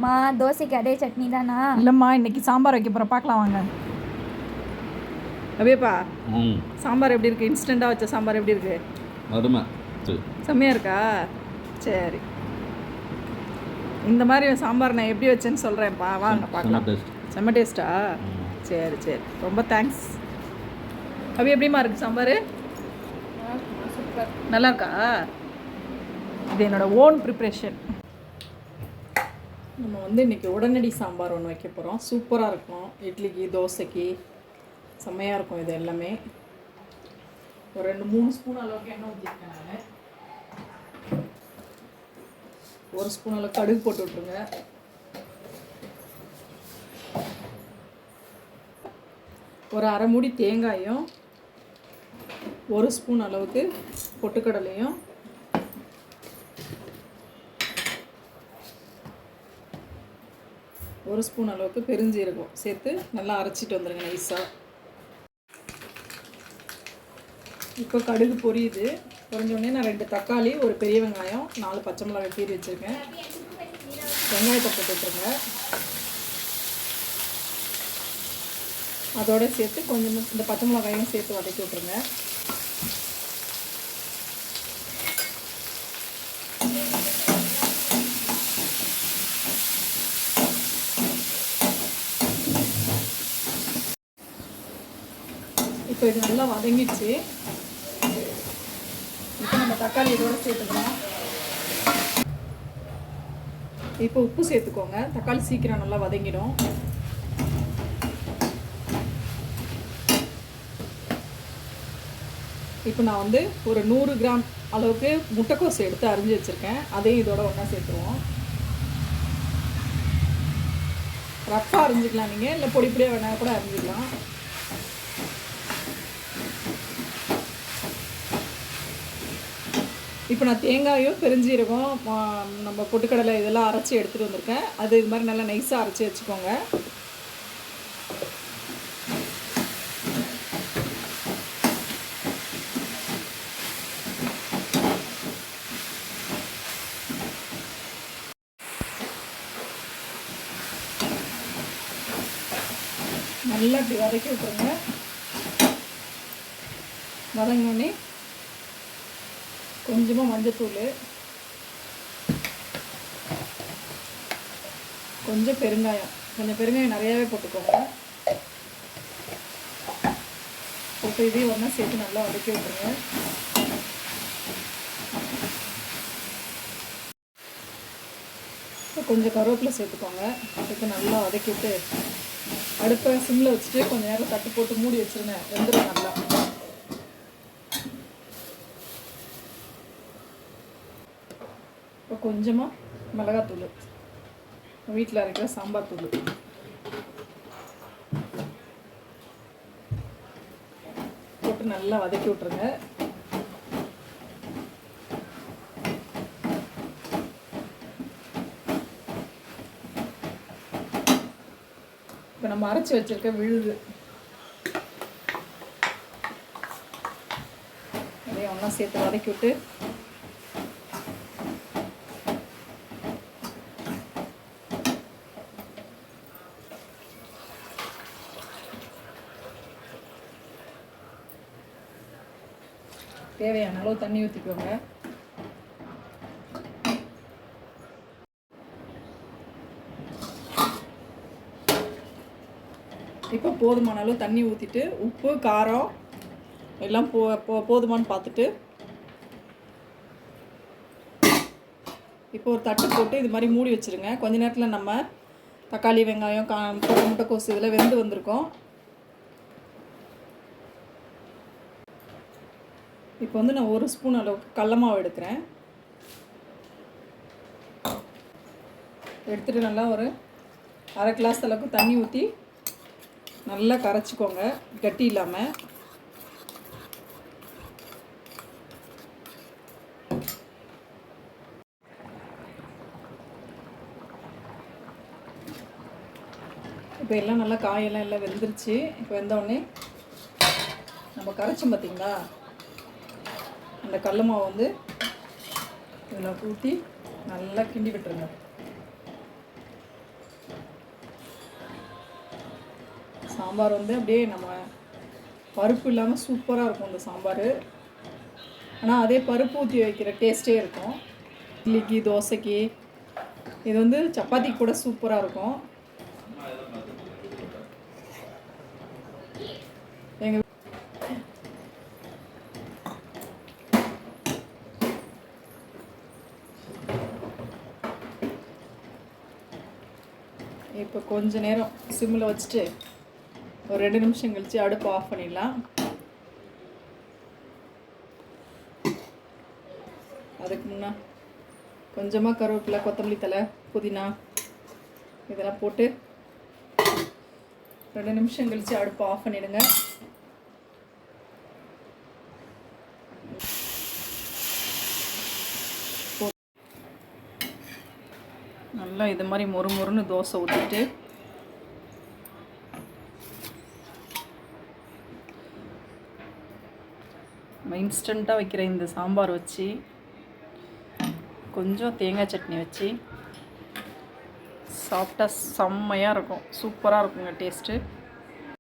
மா தோசைக்கு அதே சட்னி தானா? இல்லைம்மா, இன்னைக்கு சாம்பார் வைக்க போகிறோம், பார்க்கலாம் வாங்க. அப்படியேப்பா, சாம்பார் எப்படி இருக்குது? இன்ஸ்டண்ட்டாக வச்ச சாம்பார் எப்படி இருக்குது? அருமை, செம்மையாக இருக்கா? சரி, இந்த மாதிரி சாம்பார் நான் எப்படி வச்சேன்னு சொல்கிறேன்ப்பா, வாங்க பார்க்கலாம். செம்ம டேஸ்ட்டா? சரி சரி, ரொம்ப தேங்க்ஸ். அப்படி எப்படிமா இருக்குது சாம்பார்? நல்லா இருக்கா? இது என்னோடய ஓன் ப்ரிப்ரேஷன். நம்ம வந்து இன்றைக்கி உடனடி சாம்பார் ஒன்று வைக்க போகிறோம். சூப்பராக இருக்கும், இட்லிக்கு தோசைக்கு செம்மையாக இருக்கும். இது எல்லாமே ஒரு 2-3 ஸ்பூன் அளவுக்கு எண்ணெய் ஊற்றிருக்கேன் நான். 1 ஸ்பூன் அளவுக்கு கடுகு போட்டு விட்ருங்க. ஒரு அரை மூடி தேங்காயும் 1 ஸ்பூன் அளவுக்கு பொட்டுக்கடலையும் 1 ஸ்பூன் அளவுக்கு பெருஞ்சீரகம் சேர்த்து நல்லா அரைச்சிட்டு வந்துடுங்க நைஸாக. இப்போ கடுகு பொரியுது. பொரிஞ்சோடனே நான் 2 தக்காளி, ஒரு பெரிய வெங்காயம், 4 பச்சை மிளகாய் கீறி வச்சுருக்கேன். வெங்காயத்தை போட்டு விட்டுருங்க. அதோடு சேர்த்து கொஞ்சம் இந்த பச்சை மிளகாயும் சேர்த்து வதக்கி விட்ருங்க. இப்போ இது நல்லா வதங்கிடுச்சு. இப்போ நம்ம தக்காளி இதோடு சேர்த்துக்கலாம். இப்போ உப்பு சேர்த்துக்கோங்க, தக்காளி சீக்கிரம் நல்லா வதங்கிடும். இப்போ நான் வந்து ஒரு 100 கிராம் அளவுக்கு முட்டைக்கோஸ் எடுத்து அரிஞ்சு வச்சுருக்கேன். அதையும் இதோட ஒன்றா சேர்த்துருவோம். ரஃப்பாக அரிஞ்சிக்கலாம் நீங்கள், இல்லை பொடி பொடியாக வேணால் கூட அரிஞ்சிக்கலாம். இப்போ நான் தேங்காயும் பெருஞ்சீரகம் நம்ம பொட்டுக்கடலை இதெல்லாம் அரைச்சி எடுத்துகிட்டு வந்திருக்கேன். அது இது மாதிரி நல்லா நைஸாக அரைச்சி வச்சுக்கோங்க. நல்லா இப்படி வதக்கி விட்டுருங்க. வதங்கினோடனே கொஞ்சமாக மஞ்சத்தூள், கொஞ்சம் பெருங்காயம், கொஞ்சம் பெருங்காயம் நிறையாவே போட்டுக்கோங்க. போட்டு இதையும் ஒன்றா சேர்த்து நல்லா வதக்கி விட்டுருங்க. கொஞ்சம் கருவேப்பிலை சேர்த்துக்கோங்க. சேர்த்து நல்லா வதக்கி விட்டு அடுப்பை சிம்மில் வச்சுட்டு கொஞ்சம் நேரம் தட்டு போட்டு மூடி வச்சுருங்க. வெந்துடும் நல்லா. இப்போ கொஞ்சமாக மிளகாத்தூள், வீட்டில் அரைக்கிற சாம்பார் தூள் போட்டு நல்லா வதக்கி விட்ருங்க. இப்போ நம்ம அரைச்சி வச்சுருக்க விழுது அதையும் ஒன்றா சேர்த்து வதக்கி விட்டு தேவையான அளவு தண்ணி ஊற்றிக்கோங்க. இப்போ போதுமான அளவு தண்ணி ஊற்றிட்டு உப்பு காரம் எல்லாம் போதுமானு பார்த்துட்டு இப்போ ஒரு தட்டு போட்டு இது மாதிரி மூடி வச்சுருங்க. கொஞ்ச நேரத்தில் நம்ம தக்காளி வெங்காயம் முட்டைக்கோசு இதில் வெந்து வந்திருக்கோம். இப்போ வந்து நான் 1 ஸ்பூன் அளவுக்கு கடல மாவு எடுக்கிறேன். எடுத்துகிட்டு நல்லா ஒரு அரை கிளாஸ் அளவுக்கு தண்ணி ஊற்றி நல்லா கரைச்சிக்கோங்க, கட்டி இல்லாமல். இப்போ எல்லாம் நல்லா காயெல்லாம் எல்லாம் வெந்துருச்சு. இப்போ வெந்தோடனே நம்ம கரைச்சோம் பார்த்திங்களா, அந்த கடல மாவு வந்து இதில் ஊற்றி நல்லா கிண்டி விட்டுருங்க. சாம்பார் வந்து அப்படியே நம்ம பருப்பு இல்லாமல் சூப்பராக இருக்கும் இந்த சாம்பார். ஆனால் அதே பருப்பு ஊற்றி வைக்கிற டேஸ்ட்டே இருக்கும். இட்லிக்கு, தோசைக்கு, இது வந்து சப்பாத்திக்கு கூட சூப்பராக இருக்கும். எங்கள் இப்போ கொஞ்ச நேரம் சிம்மில் வச்சுட்டு ஒரு 2 நிமிஷம் கழித்து அடுப்பு ஆஃப் பண்ணிடலாம். அதுக்கு முன்னே கொஞ்சமாக கருவேப்பிலை, கொத்தமல்லி தழை, புதினா இதெல்லாம் போட்டு 2 நிமிஷம் கழித்து அடுப்பு ஆஃப் பண்ணிவிடுங்க. நல்லா இது மாதிரி மொறுன்னு தோசை ஊற்றிட்டு இன்ஸ்டண்ட்டாக வைக்கிற இந்த சாம்பார் வச்சு கொஞ்சம் தேங்காய் சட்னி வச்சு சாப்பிட்டா செம்மையாக இருக்கும். சூப்பராக இருக்குங்க டேஸ்ட்டு.